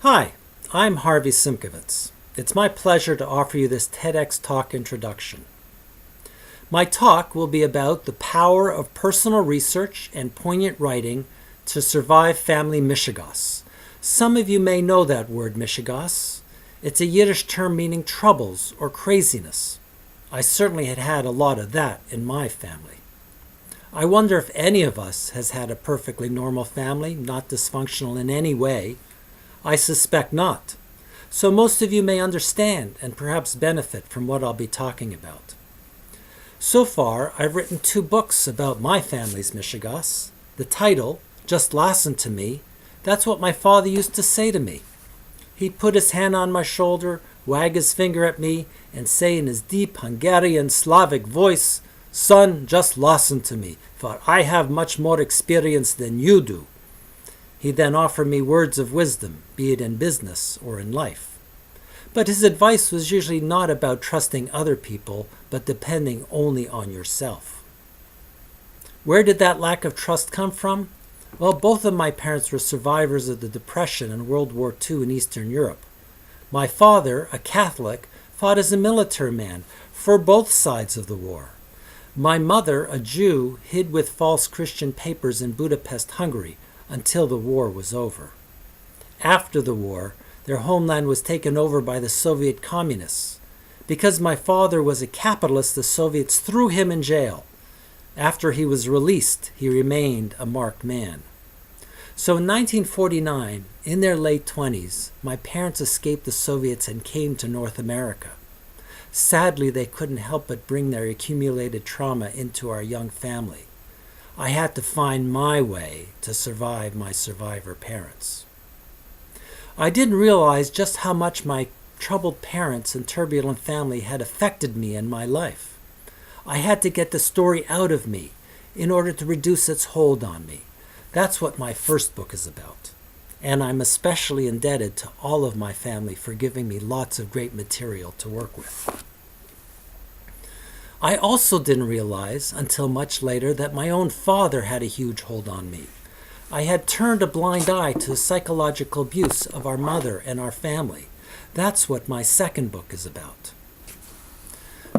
Hi, I'm Harvey Simkovitz. It's my pleasure to offer you this TedX talk introduction. My talk will be about the power of personal research and poignant writing to survive family Mishigas. Some of you may know that word Mishigas. It's a Yiddish term meaning troubles or craziness. I certainly had a lot of that in my family. I wonder if any of us has had a perfectly normal family, not dysfunctional in any way. I suspect not. So most of you may understand and perhaps benefit from what I'll be talking about. So far, I've written 2 books about my family's Mishigas. The title, Just Listen to Me, that's what my father used to say to me. He'd put his hand on my shoulder, wag his finger at me, and say in his deep Hungarian Slavic voice, "Son, just listen to me, for I have much more experience than you do." He then offered me words of wisdom, be it in business or in life. But his advice was usually not about trusting other people, but depending only on yourself. Where did that lack of trust come from? Well, both of my parents were survivors of the Depression and World War II in Eastern Europe. My father, a Catholic, fought as a military man for both sides of the war. My mother, a Jew, hid with false Christian papers in Budapest, Hungary, until the war was over. After the war, their homeland was taken over by the Soviet communists. Because my father was a capitalist, the Soviets threw him in jail. After he was released, he remained a marked man. So in 1949, in their late 20s, my parents escaped the Soviets and came to North America. Sadly, they couldn't help but bring their accumulated trauma into our young family. I had to find my way to survive my survivor parents. I didn't realize just how much my troubled parents and turbulent family had affected me in my life. I had to get the story out of me in order to reduce its hold on me. That's what my first book is about. And I'm especially indebted to all of my family for giving me lots of great material to work with. I also didn't realize until much later that my own father had a huge hold on me. I had turned a blind eye to the psychological abuse of our mother and our family. That's what my second book is about.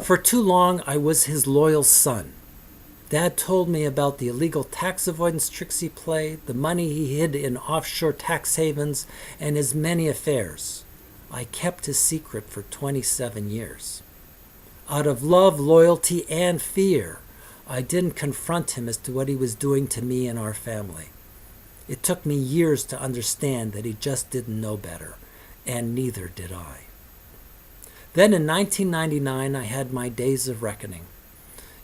For too long, I was his loyal son. Dad told me about the illegal tax avoidance tricks he played, the money he hid in offshore tax havens, and his many affairs. I kept his secret for 27 years. Out of love, loyalty, and fear, I didn't confront him as to what he was doing to me and our family. It took me years to understand that he just didn't know better, and neither did I. Then in 1999, I had my days of reckoning.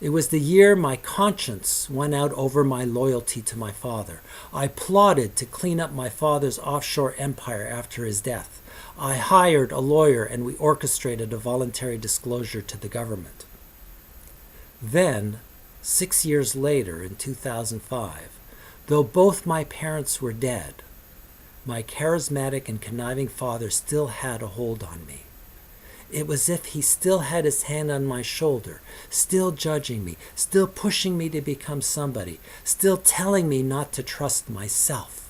It was the year my conscience went out over my loyalty to my father. I plotted to clean up my father's offshore empire after his death. I hired a lawyer and we orchestrated a voluntary disclosure to the government. Then, 6 years later in 2005, though both my parents were dead, my charismatic and conniving father still had a hold on me. It was as if he still had his hand on my shoulder, still judging me, still pushing me to become somebody, still telling me not to trust myself.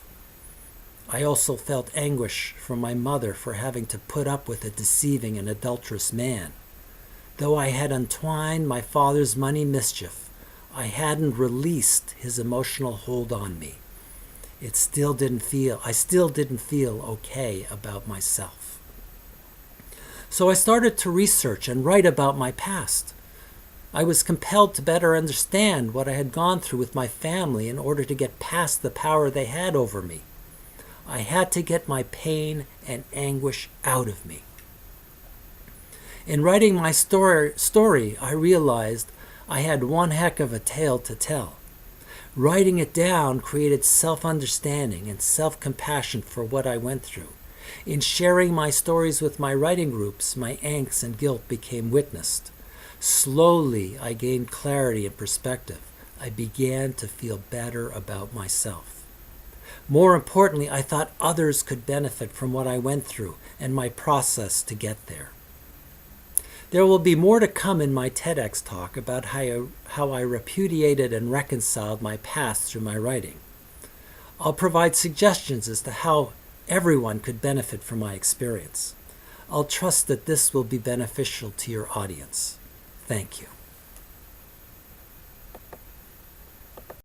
I also felt anguish from my mother for having to put up with a deceiving and adulterous man. Though I had untwined my father's money mischief, I hadn't released his emotional hold on me. I still didn't feel okay about myself. So I started to research and write about my past. I was compelled to better understand what I had gone through with my family in order to get past the power they had over me. I had to get my pain and anguish out of me. In writing my story, I realized I had one heck of a tale to tell. Writing it down created self-understanding and self-compassion for what I went through. In sharing my stories with my writing groups, my angst and guilt became witnessed. Slowly, I gained clarity and perspective. I began to feel better about myself. More importantly, I thought others could benefit from what I went through and my process to get there. There will be more to come in my TEDx talk about how I repudiated and reconciled my past through my writing. I'll provide suggestions as to how Everyone could benefit from my experience. I'll trust that this will be beneficial to your audience. Thank you.